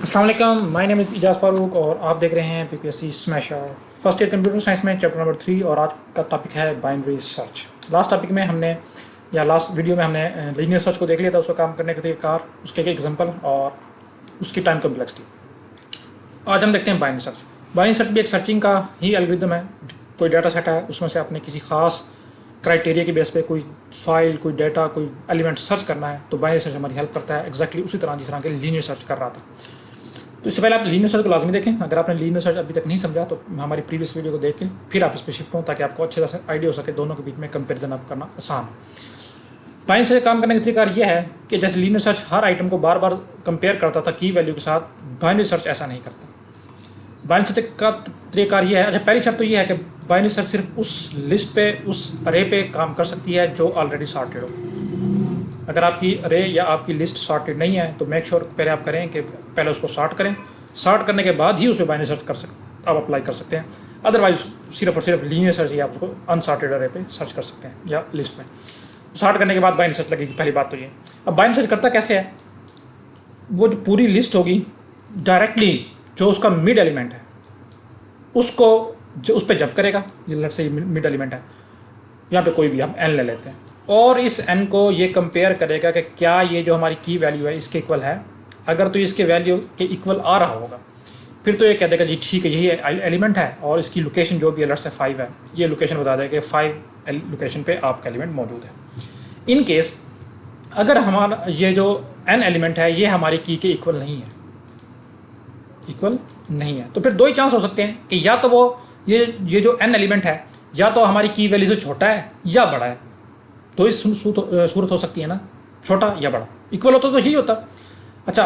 अस्सलाम वालेकुम, my name is Ejaz Farooq और आप देख रहे हैं PPSC smasher first year computer science में चैप्टर नंबर 3। और आज का टॉपिक है बाइनरी सर्च। लास्ट टॉपिक में हमने लास्ट वीडियो में हमने लीनियर सर्च को देख लिया था, उसका काम करने के तरीक़ाकार, उसके एग्जांपल और उसकी टाइम कम्प्लेक्सिटी। आज हम देखते हैं बाइनरी सर्च। बाइनरी सर्च भी एक सर्चिंग का ही एल्गोरिदम है। कोई डाटा सेट है, उसमें से आपने किसी खास क्राइटेरिया के बेस पे कोई फाइल, कोई डाटा, कोई एलिमेंट सर्च करना है, तो बाइनरी सर्च हमारी हेल्प करता है एग्जैक्टली उसी तरह जिस तरह के लीनियर सर्च कर रहा था। तो इससे पहले आप लीनियर सर्च को लाजमी देखें। अगर आपने लीनियर सर्च अभी तक नहीं समझा तो हमारी प्रीवियस वीडियो को देख के फिर आप इस पर शिफ्ट हो, ताकि आपको अच्छे से आइडिया हो सके, दोनों के बीच में कंपेरिजन आप करना आसान हो। बाइनरी सर्च काम करने का तरीका ये है कि जैसे लीनियर सर्च हर आइटम को बार बार कंपेयर करता था की वैल्यू के साथ, बाइनरी सर्च ऐसा नहीं करता। बाइनरी सर्च का तरीका ये है, अच्छा पहली शर्त तो ये है कि बाइनरी सर्च सिर्फ उस लिस्ट पे, उस अरे पे काम कर सकती है जो ऑलरेडी सॉर्टेड हो। अगर आपकी अरे या आपकी लिस्ट सॉर्टेड नहीं है तो मेक श्योर पहले आप करें कि पहले उसको सॉर्ट करें। सॉर्ट करने के बाद ही उस पर बाइनरी सर्च कर सकते, आप अप्लाई कर सकते हैं। अदरवाइज सिर्फ और सिर्फ लीनियर सर्च ही आप उसको अनसॉर्टेड अरे पे सर्च कर सकते हैं या लिस्ट में। सॉर्ट करने के बाद बाइनरी सर्च लगेगी, पहली बात तो ये। अब बाइनरी सर्च करता कैसे है, वो जो पूरी लिस्ट होगी डायरेक्टली जो उसका मिड एलिमेंट है उसको जो उस पर जब करेगा। ये लेट्स से मिड एलिमेंट है, यहाँ पे कोई भी हम एन ले लेते हैं, और इस एन को ये कंपेयर करेगा कि क्या ये जो हमारी की वैल्यू है इसके इक्वल है। अगर तो इसके वैल्यू के इक्वल आ रहा होगा फिर तो ये कह देगा जी ठीक है, यही एलिमेंट है और इसकी लोकेशन जो भी है लेट्स से 5 है, ये लोकेशन बता देगा कि 5 लोकेशन पे आपका एलिमेंट मौजूद है। इन केस अगर हमारा ये जो एन एलिमेंट है ये हमारी की के इक्वल नहीं है, तो फिर दो ही चांस हो सकते हैं कि या तो वो ये जो एन एलिमेंट है या तो हमारी की वैल्यू से छोटा है या बड़ा है। तो इस सूरत हो सकती है ना, छोटा या बड़ा। इक्वल होता तो यही होता। अच्छा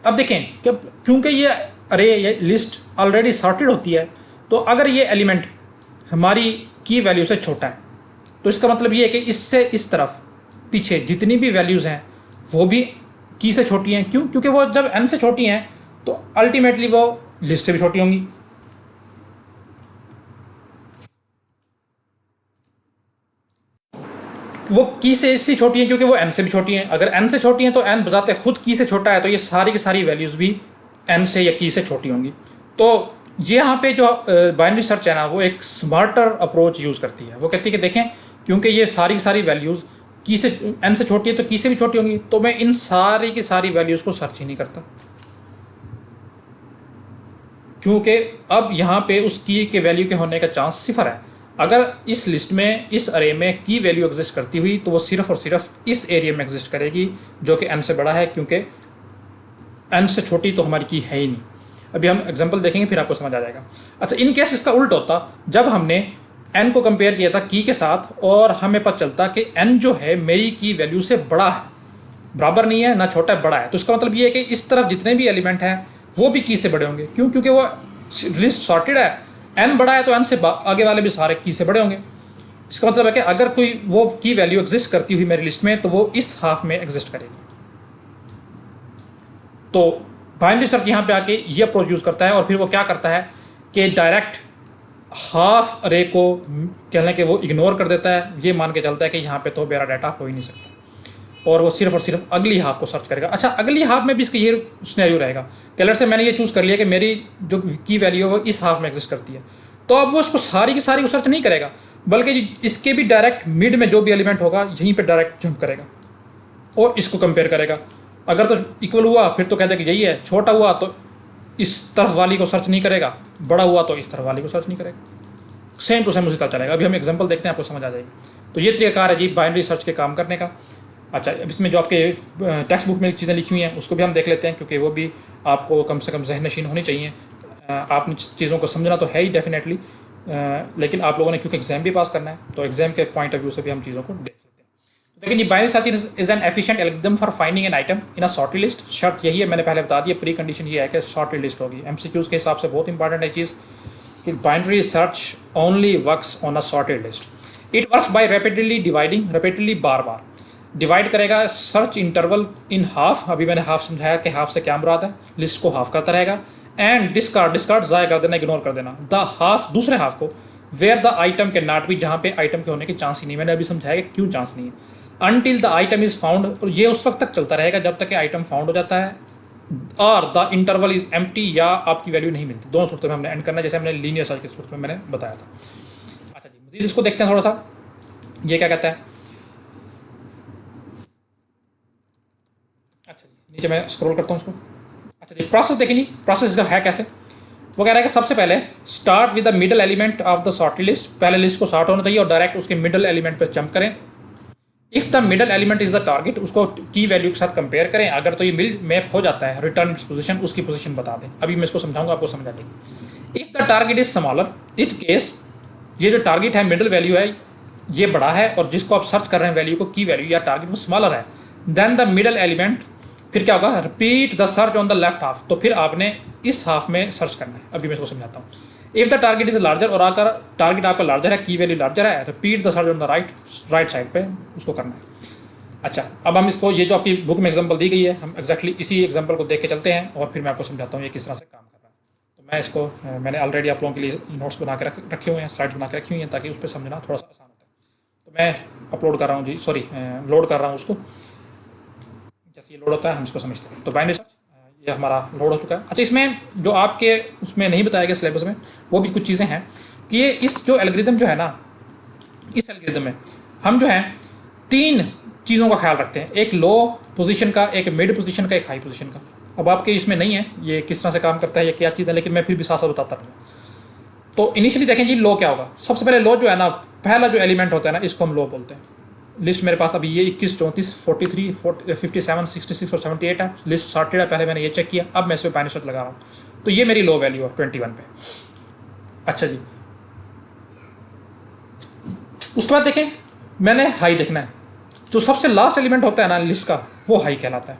अब देखें कि क्योंकि ये अरे ये लिस्ट ऑलरेडी सॉर्टेड होती है, तो अगर ये एलिमेंट हमारी की वैल्यू से छोटा है तो इसका मतलब ये है कि इससे इस तरफ पीछे जितनी भी वैल्यूज़ हैं वो भी की से छोटी हैं। क्यों? क्योंकि वो जब एन से छोटी हैं तो अल्टीमेटली वो लिस्ट से भी छोटी होंगी। वो की से इसलिए छोटी हैं क्योंकि वो एन से भी छोटी हैं। अगर एन से छोटी हैं तो एन बजाते खुद की से छोटा है, तो ये सारी की सारी वैल्यूज़ भी एन से या की से छोटी होंगी। तो ये यहाँ पे जो बाइनरी सर्च है ना, वो एक स्मार्टर अप्रोच यूज़ करती है। वो कहती है कि देखें क्योंकि ये सारी की सारी वैल्यूज़ की से एन से छोटी है तो की से भी छोटी होंगी, तो मैं इन सारी की सारी वैल्यूज़ को सर्च ही नहीं करता, क्योंकि अब यहाँ पे उस की के वैल्यू के होने का चांस 0 है। अगर इस लिस्ट में, इस अरे में की वैल्यू एग्जिस्ट करती हुई तो वो सिर्फ और सिर्फ इस एरिया में एग्जिस्ट करेगी जो कि एन से बड़ा है, क्योंकि एन से छोटी तो हमारी की है ही नहीं। अभी हम एग्जांपल देखेंगे फिर आपको समझ आ जाएगा। अच्छा इन केस इसका उल्ट होता, जब हमने एन को कंपेयर किया था की के साथ और हमें पता चलता कि एन जो है मेरी की वैल्यू से बड़ा है, बराबर नहीं है ना छोटा है, बड़ा है, तो इसका मतलब ये है कि इस तरफ जितने भी एलिमेंट हैं वो भी की से बड़े होंगे। क्यों? क्योंकि वो लिस्ट सॉर्टेड है, एन बड़ा है तो एन से आगे वाले भी सारे की से बड़े होंगे। इसका मतलब है कि अगर कोई वो की वैल्यू एग्जिस्ट करती हुई मेरी लिस्ट में तो वो इस हाफ में एग्जिस्ट करेगी। तो बाइनरी सर्च यहाँ पे आके ये अप्रोच यूज़ करता है और फिर वो क्या करता है कि डायरेक्ट हाफ अरे को कहने के वो इग्नोर कर देता है। ये मान के चलता है कि यहाँ पे तो मेरा डाटा हो ही नहीं सकता, और वो सिर्फ और सिर्फ अगली हाफ को सर्च करेगा। अच्छा अगली हाफ में भी इसका ये सिनेरियो रहेगा कि लेट्स से मैंने ये चूज़ कर लिया कि मेरी जो की वैल्यू है वो इस हाफ में एग्जिस्ट करती है, तो अब वो इसको सारी की सारी को सर्च नहीं करेगा, बल्कि इसके भी डायरेक्ट मिड में जो भी एलिमेंट होगा यहीं पर डायरेक्ट जंप करेगा और इसको कंपेयर करेगा। अगर तो इक्वल हुआ फिर तो कहते हैं कि यही है, छोटा हुआ तो इस तरफ वाली को सर्च नहीं करेगा, बड़ा हुआ तो इस तरफ वाली को सर्च नहीं करेगा। सेम टू सेम उसी तरह चलेगा। अभी हम एग्जांपल देखते हैं, आपको समझ आ जाएगी। तो ये तरीकाकार है जी बाइनरी सर्च के काम करने का। अच्छा अब इसमें जो आपके टेक्स्ट बुक में चीज़ें लिखी हुई हैं उसको भी हम देख लेते हैं, क्योंकि वो भी आपको कम से कम जहन नशीन होनी चाहिए। आपने चीज़ों को समझना तो है ही डेफिनेटली, लेकिन आप लोगों ने क्योंकि एग्जाम भी पास करना है तो एग्जाम के पॉइंट ऑफ व्यू से भी हम चीज़ों को देख लेते हैं। लेकिन ये binary search is an efficient algorithm for finding an item in a sorted list. शर्त यही है, मैंने पहले बता दिया, प्री कंडीशन ये है कि सॉर्टेड लिस्ट होगी। एमसीक्यूज के हिसाब से बहुत इंपॉर्टेंट है चीज़ कि binary search only works on a sorted list. It works by rapidly dividing, rapidly bar bar divide करेगा सर्च इंटरवल इन हाफ। अभी मैंने हाफ समझाया कि हाफ से क्या मुराद है, लिस्ट को हाफ करता रहेगा। एंड डिस्कार्ड ज़ाया कर देना, इग्नोर कर देना द हाफ, दूसरे हाफ को, वेयर द आइटम के नॉट बी, जहाँ पे आइटम के होने के चांस ही नहीं। मैंने अभी समझाया कि क्यों चांस नहीं है। Until the item is found, और ये उस वक्त तक चलता रहेगा जब तक कि आइटम फाउंड हो जाता है और द इंटरवल इज एम्प्टी या आपकी वैल्यू नहीं मिलती। दोनों सूरतों में हमने एंड करना है, जैसे हमने लीनियर सर्च की सूरत में मैंने बताया था। अच्छा जी, मजीद इसको देखते हैं थोड़ा सा, ये क्या कहता है। अच्छा जी, नीचे मैं स्क्रॉल करता हूँ उसको। अच्छा जी, प्रोसेस देखें जी, प्रोसेस इसका है कैसे। वो कह रहा है कि सबसे पहले start with the middle element of the sorted list, पहले लिस्ट को सॉर्ट होना चाहिए और डायरेक्ट उसके मिडल एलिमेंट पर जंप करें। If the middle element is the target, उसको की वैल्यू के साथ कंपेयर करें, अगर तो ये मिल मैप हो जाता है रिटर्न पोजीशन, उसकी पोजीशन बता दें। अभी मैं इसको समझाऊंगा, आपको समझ आ जाएगी। If the target is smaller, it case ये जो टारगेट है मिडल वैल्यू है ये बड़ा है और जिसको आप सर्च कर रहे हैं वैल्यू को, की वैल्यू या टारगेट वो स्मॉलर है, देन द मिडल एलिमेंट, फिर क्या होगा, repeat the search on the left half, तो फिर आपने इस हाफ में सर्च करना है। अभी मैं इसको समझाता हूँ। If the target is larger, और अगर टारगेट आपका लार्जर है, की वैल्यू लार्जर है, repeat the search on the right side पे उसको करना है। अच्छा, अब हम इसको, ये जो आपकी बुक में एग्जांपल दी गई है, हम एग्जैक्टली इसी एग्जांपल को देख के चलते हैं और फिर मैं आपको समझाता हूँ ये किस तरह से काम कर रहा है। तो मैं इसको मैंने ऑलरेडी आप लोगों के लिए नोट्स बना के रखे हुए हैं, स्लाइड्स बना के रखी हुई हैं, ताकि उस पर समझना थोड़ा सा आसान होता है। तो मैं अपलोड कर रहा हूँ जी, सॉरी लोड कर रहा हूँ उसको। जैसे ये लोड होता है हम इसको समझते हैं। तो बाइनरी सर्च ये हमारा लोड हो चुका है। अच्छा, इसमें जो आपके उसमें नहीं बताया गया सिलेबस में, वो भी कुछ चीज़ें हैं कि ये इस जो एल्गोरिदम जो है ना, इस एल्गोरिदम में हम जो है 3 चीज़ों का ख्याल रखते हैं, एक लो पोजीशन का, एक मिड पोजीशन का, एक हाई पोजीशन का। अब आपके इसमें नहीं है ये किस तरह से काम करता है, ये क्या चीज़ है, लेकिन मैं फिर भी साथ साथ बताता हूँ। तो इनिशियली देखें जी, लो क्या होगा। सबसे पहले लो जो है ना, पहला जो एलिमेंट होता है ना, इसको हम लो बोलते हैं। लिस्ट मेरे पास अभी ये 21, 34, 43, 57, 66 और 78 है। लिस्ट सॉर्टेड है, पहले मैंने ये चेक किया, अब मैं इस पर बाइनरी सर्च लगा रहा हूँ। तो ये मेरी लो वैल्यू है 21 पे। अच्छा जी, उसके बाद देखें मैंने हाई देखना है। जो सबसे लास्ट एलिमेंट होता है ना लिस्ट का, वो हाई कहलाता है।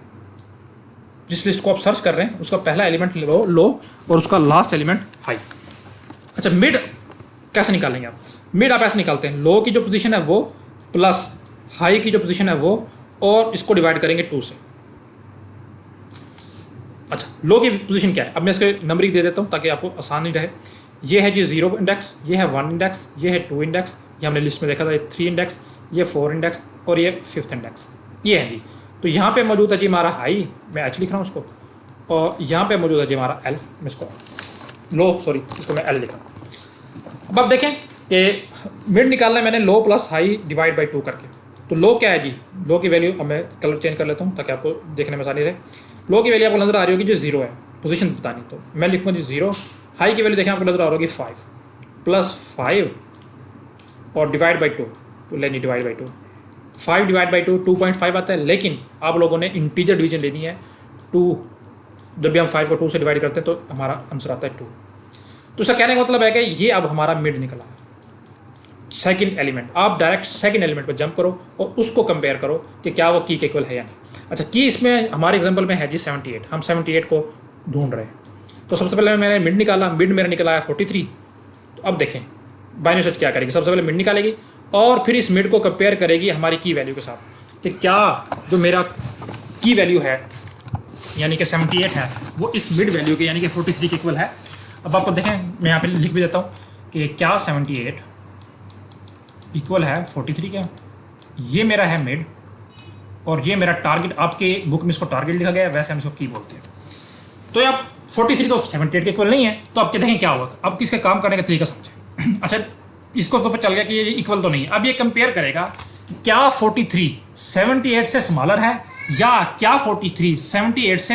जिस लिस्ट को आप सर्च कर रहे हैं उसका पहला एलिमेंट लो और उसका लास्ट एलिमेंट हाई। अच्छा, मिड कैसे निकालेंगे आप। मिड आप ऐसे निकालते हैं, लो की जो पोजीशन है वो प्लस हाई की जो पोजीशन है वो, और इसको डिवाइड करेंगे 2 से। अच्छा, लो की पोजीशन क्या है, अब मैं इसके नंबरिंग दे देता हूँ ताकि आपको आसानी रहे। ये है जी 0 इंडेक्स, ये है 1 इंडेक्स, ये है 2 इंडेक्स, ये हमने लिस्ट में देखा था, ये 3 इंडेक्स, ये 4 इंडेक्स और ये 5th इंडेक्स, ये है जी। तो यहाँ पे मौजूद है जी हमारा हाई, मैं एच लिख रहा हूँ उसको, और यहाँ पे मौजूद है जी हमारा एल, मैं इसको लो, सॉरी इसको मैं एल लिख रहा हूँ। अब आप देखें कि मिड निकालना है मैंने लो प्लस हाई डिवाइड बाई 2 करके। तो लो क्या है जी, लो की वैल्यू, अब मैं कलर चेंज कर लेता हूँ ताकि आपको देखने में आसानी रहे। लो की वैल्यू आपको नजर आ रही होगी जो 0 है, पोजीशन बतानी, तो मैं लिखूँगा जी 0। हाई की वैल्यू देखें आपको नजर आ रही होगी 5 प्लस 5 और डिवाइड बाई 2, तो लेनी डिवाइड बाई 2, 5 डिवाइड बाई 2 2.5 आता है, लेकिन आप लोगों ने इंटीजर डिवीजन लेनी है 2। जब भी हम 5 को 2 से डिवाइड करते हैं तो हमारा आंसर आता है 2। तो इसका कहने का मतलब है कि ये अब हमारा मिड निकला है, सेकंड एलिमेंट। आप डायरेक्ट सेकंड एलिमेंट पर जंप करो और उसको कंपेयर करो कि क्या वो की के इक्वल है या नहीं। अच्छा, की इसमें हमारे एग्जांपल में है जी 78, हम 78 को ढूंढ रहे हैं। तो सबसे पहले मैंने मिड निकाला, मिड मेरा निकला है 43। तो अब देखें बाइनरी सर्च क्या करेगी, सबसे पहले मिड निकालेगी और फिर इस मिड को कंपेयर करेगी हमारी की वैल्यू के साथ कि क्या जो मेरा की वैल्यू है यानी कि 78 है वो इस मिड वैल्यू के यानी कि 43 के इक्वल है। अब आपको देखें, मैं यहाँ पे लिख भी देता हूँ कि क्या 78 इक्वल है 43 का। ये मेरा है मिड और ये मेरा टारगेट, आपके बुक में इसको टारगेट लिखा गया है, वैसे हम इसको की बोलते हैं। तो आप 43 तो 78 के इक्वल नहीं है, तो आप देखें क्या होगा। अब किसके काम करने का तरीका समझें। अच्छा, इसको तो चल गया कि ये इक्वल तो नहीं है। अब ये कंपेयर करेगा क्या 43 78 से स्मॉलर है या क्या 43 78 से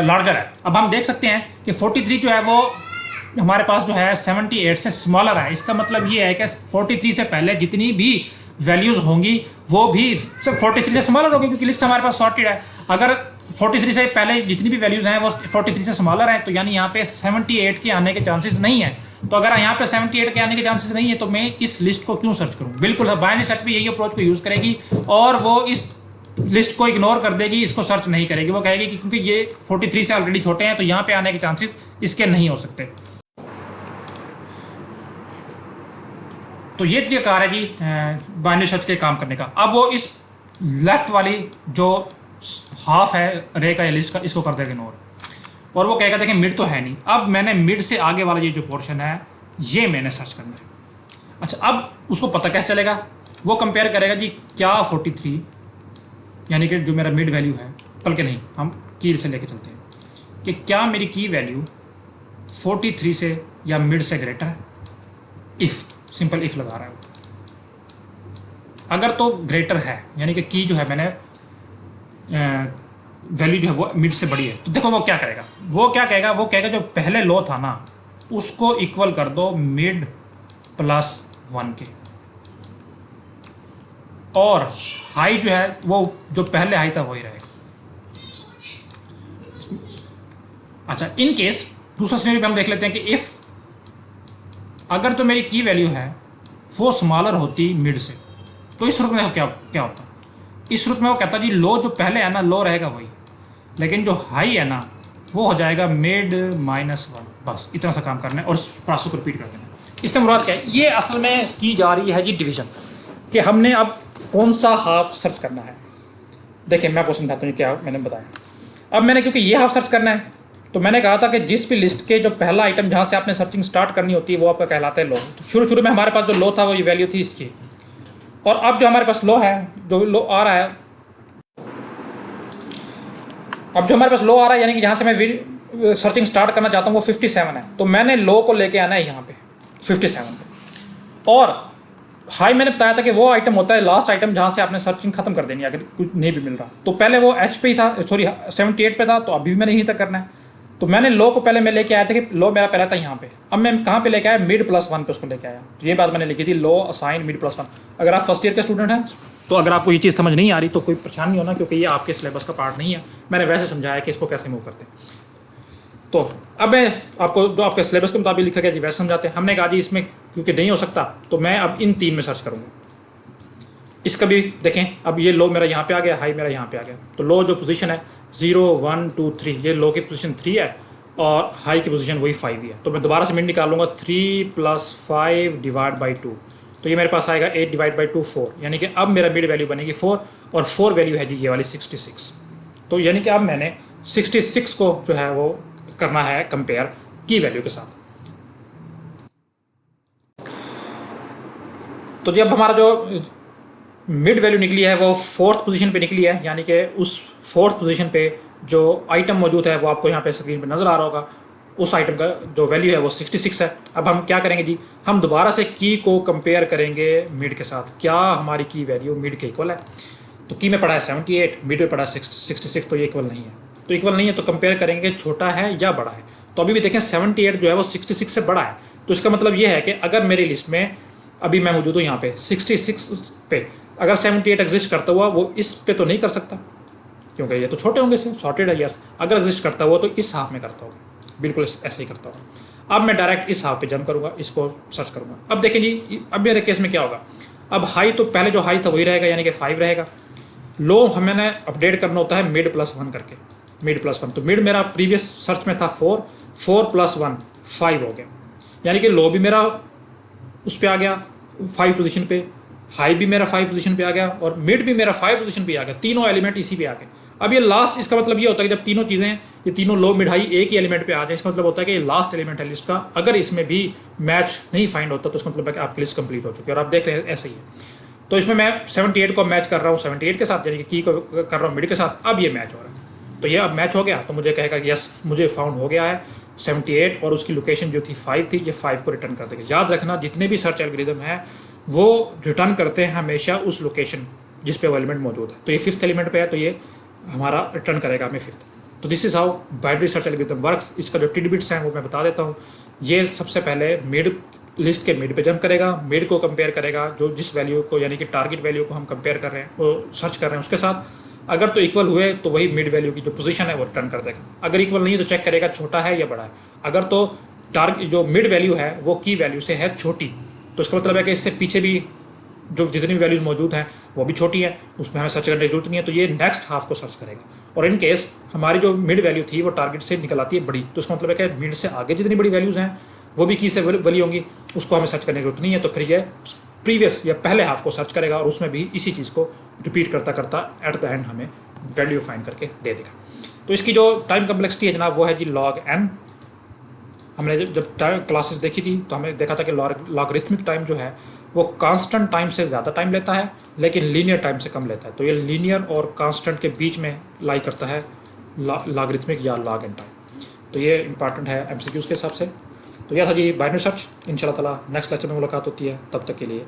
लार्जर है। अब हम देख सकते हैं कि 43 जो है वो हमारे पास जो है 78 से स्मॉलर है। इसका मतलब ये है कि 43 से पहले जितनी भी वैल्यूज होंगी वो भी 43 से स्मॉलर होगी, क्योंकि लिस्ट हमारे पास सॉर्टेड है। अगर 43 से पहले जितनी भी वैल्यूज हैं वो 43 से स्मॉलर है, तो यानी यहाँ पे 78 के आने के चांसेस नहीं है। तो अगर यहाँ पे 78 के आने के चांसेस नहीं है तो मैं इस लिस्ट को क्यों सर्च करूँ। बिल्कुल बाइनरी सर्च भी यही अप्रोच को यूज करेगी और वो इस लिस्ट को इग्नोर कर देगी, इसको सर्च नहीं करेगी। वो कहेगी कि क्योंकि ये 43 से ऑलरेडी छोटे हैं तो यहाँ पे आने के चांसेस इसके नहीं हो सकते। तो ये तरीका है जी बाइनरी सर्च के काम करने का। अब वो इस लेफ्ट वाली जो हाफ है रे का या लिस्ट का, इसको कर देगा इग्नोर और वो कहेगा देखें मिड तो है नहीं। अब मैंने मिड से आगे वाला ये जो पोर्शन है ये मैंने सर्च करना है। अच्छा, अब उसको पता कैसे चलेगा, वो कंपेयर करेगा जी क्या 43 यानी कि जो मेरा मिड वैल्यू है, बल्कि नहीं हम की से लेके चलते हैं। कि क्या मेरी की वैल्यू 43 से या मिड से ग्रेटर है। इफ़, सिंपल इफ़ लगा रहा है। अगर तो ग्रेटर है यानी कि की जो है मैंने वैल्यू जो है वो मिड से बड़ी है, तो देखो वो क्या करेगा, वो क्या कहेगा, वो कहेगा जो पहले लो था ना उसको इक्वल कर दो मिड प्लस 1 के, और हाई जो है वो जो पहले हाई था वही रहेगा। अच्छा, इन केस दूसरा सिनेरियो में हम देख लेते हैं कि इफ़ अगर तो मेरी की वैल्यू है वो स्मॉलर होती मिड से, तो इस सूरत में क्या क्या होता, इस सूरत में वो कहता जी लो जो पहले है ना लो रहेगा वही, लेकिन जो हाई है ना वो हो जाएगा मिड -1। बस इतना सा काम करना है और इस प्रोसेस को रिपीट कर देना है। इससे मुराद क्या है, ये असल में की जा रही है जी डिवीजन, कि हमने अब कौन सा हाफ सर्च करना है। देखिए मैं आपको समझाता हूँ क्या मैंने बताया। अब मैंने क्योंकि ये हाफ सर्च करना है तो मैंने कहा था कि जिस भी लिस्ट के जो पहला आइटम जहाँ से आपने सर्चिंग स्टार्ट करनी होती है वो आपका कहलाता है लो। तो शुरू में हमारे पास जो लो था वो ये वैल्यू थी इसकी, और अब जो हमारे पास लो है, जो लो आ रहा है, अब जो हमारे पास लो आ रहा है यानी कि जहाँ से मैं सर्चिंग स्टार्ट करना चाहता हूँ वो 57 है, तो मैंने लो को लेके आना है यहाँ पे 57 पे। और हाई मैंने बताया था कि वो आइटम होता है लास्ट आइटम जहाँ से आपने सर्चिंग खत्म कर देनी है अगर कुछ नहीं भी मिल रहा। तो पहले वो एच पे ही था, सॉरी 78 पे था, तो अभी भी मैंने यहीं तक करना है। तो मैंने लो को पहले मैं लेके आया था कि लो मेरा पहला था यहाँ पे, अब मैं कहाँ पे लेके आया, मिड +1 पे उसको लेके आया। तो ये बात मैंने लिखी थी, लो असाइन मिड +1। अगर आप फर्स्ट ईयर के स्टूडेंट हैं तो अगर आपको ये चीज़ समझ नहीं आ रही तो कोई परेशान नहीं होना, क्योंकि ये आपके सिलेबस का पार्ट नहीं है। मैंने वैसे समझाया कि इसको कैसे मूव करते हैं। तो अब मैं आपको जो आपके सिलेबस के मुताबिक लिखा गया जी वैसे समझाते हैं। हमने कहा जी इसमें क्योंकि नहीं हो सकता तो मैं अब इन 3 में सर्च करूँगा। इसका भी देखें, अब ये लो मेरा यहाँ पे आ गया, हाई मेरा यहाँ पे आ गया। तो लो जो पोजीशन है 0 1 2 3, ये लो की पोजीशन 3 है और हाई की पोजीशन वही 5 ही है। तो मैं दोबारा से मिड निकालूंगा 3 + 5 / 2, तो ये मेरे पास आएगा 8 / 2 4, यानी कि अब मेरा मिड वैल्यू बनेगी 4, और 4 वैल्यू है जी ये वाली 66। तो यानी कि अब मैंने 66 को जो है वो करना है कंपेयर की वैल्यू के साथ। तो जी अब हमारा जो मिड वैल्यू निकली है वो 4th पोजीशन पे निकली है, यानी कि उस 4th पोजीशन पे जो आइटम मौजूद है वो आपको यहाँ पे स्क्रीन पे नज़र आ रहा होगा। उस आइटम का जो वैल्यू है वो 66 है। अब हम क्या करेंगे जी, हम दोबारा से की को कंपेयर करेंगे मिड के साथ, क्या हमारी की वैल्यू मिड के इक्वल है। तो की में पड़ा है 78, मिड में पड़ा है 66, तो ये इक्वल नहीं है। तो इक्वल नहीं है तो कंपेयर करेंगे छोटा है या बड़ा है। तो अभी भी देखें 78 जो है वो 66 से बड़ा है। तो इसका मतलब ये है कि अगर मेरी लिस्ट में अभी मैं मौजूद हूँ यहाँ पे 66 पे, अगर 78 एग्जिस्ट करता हुआ वो इस पे तो नहीं कर सकता क्योंकि ये तो छोटे होंगे इससे, सॉर्टेड है। यस, अगर एग्जिस्ट करता हुआ तो इस हाफ में करता होगा, बिल्कुल ऐसे ही करता होगा। अब मैं डायरेक्ट इस हाफ पे जंप करूँगा, इसको सर्च करूँगा। अब देखें जी अब मेरे केस में क्या होगा, अब हाई तो पहले जो हाई था वही रहेगा यानी कि 5 रहेगा। लो हमें अपडेट करना होता है मिड +1 करके, मिड +1। तो मिड मेरा प्रीवियस सर्च में था 4 + 1 5 हो गया, यानी कि लो भी मेरा उस पर आ गया 5 पोजीशन पे, हाई भी मेरा 5 पोजीशन पे आ गया और मिड भी मेरा 5 पोजीशन पे आ गया। तीनों एलिमेंट इसी पे आ गए। अब ये लास्ट, इसका मतलब ये होता है कि जब तीनों चीज़ें, ये तीनों लो मिड हाई एक ही एलिमेंट पे आ जाए, इसका मतलब होता है कि ये लास्ट एलिमेंट है लिस्ट का। अगर इसमें भी मैच नहीं फाइंड होता तो इसका मतलब है कि आपकी लिस्ट कंप्लीट हो चुकी है। और आप देख रहे हैं ऐसे ही है। तो इसमें मैं 78 को मैच कर रहा हूँ 78 के साथ, यानी कि की को कर रहा हूँ मिड के साथ। अब ये मैच हो रहा है, तो ये अब मैच हो गया तो मुझे कहेगा कि यस मुझे फाउंड हो गया है 78, और उसकी लोकेशन जो थी 5 थी, ये 5 को रिटर्न कर देगा। याद रखना जितने भी सर्च एल्गोरिदम है वो रिटर्न करते हैं हमेशा उस लोकेशन जिस पे वो एलिमेंट मौजूद है। तो ये 5th एलिमेंट पे है तो ये हमारा रिटर्न करेगा हमें 5th। तो this is how binary search algorithm works. इसका जो टिडबिट्स हैं वो मैं बता देता हूँ। ये सबसे पहले मिड लिस्ट के मिड पे जंप करेगा, मिड को कंपेयर करेगा जो जिस वैल्यू को, यानी कि टारगेट वैल्यू को हम कंपेयर कर रहे हैं, वो सर्च कर रहे हैं उसके साथ। अगर तो इक्वल हुए तो वही मिड वैल्यू की जो पोजीशन है वो रिटर्न कर देगा। अगर इक्वल नहीं है तो चेक करेगा छोटा है या बड़ा है। अगर तो टारगेट जो मिड वैल्यू है वो की वैल्यू से है छोटी, तो इसका मतलब है कि इससे पीछे भी जो जितनी भी वैल्यूज मौजूद हैं वो भी छोटी है, उसमें हमें सर्च करने की जरूरत नहीं है। तो ये नेक्स्ट हाफ को सर्च करेगा। और इन केस हमारी जो मिड वैल्यू थी वो टारगेट से निकल आती है बड़ी, तो इसका मतलब है कि मिड से आगे जितनी बड़ी वैल्यूज़ हैं वो भी की से बड़ी होंगी, उसको हमें सर्च करने की जरूरत नहीं है। तो फिर ये प्रीवियस या पहले हाफ को सर्च करेगा और उसमें भी इसी चीज़ को रिपीट करता करता एट द एंड हमें वैल्यू फाइंड करके दे देगा। तो इसकी जो टाइम कम्प्लेक्सिटी है जनाब वो है जी log n। हमने जब टाइम क्लासेस देखी थी तो हमें देखा था कि लॉगरिथमिक टाइम जो है वो कांस्टेंट टाइम से ज़्यादा टाइम लेता है लेकिन लीनियर टाइम से कम लेता है। तो ये लीनियर और कांस्टेंट के बीच में लाई करता है लॉगरिथमिक या log n टाइम। तो ये इंपॉर्टेंट है MCQs के हिसाब से। तो यह था जी बाइनरी सर्च। इंशाल्लाह ताला नेक्स्ट लेक्चर में मुलाकात होती है, तब तक के लिए।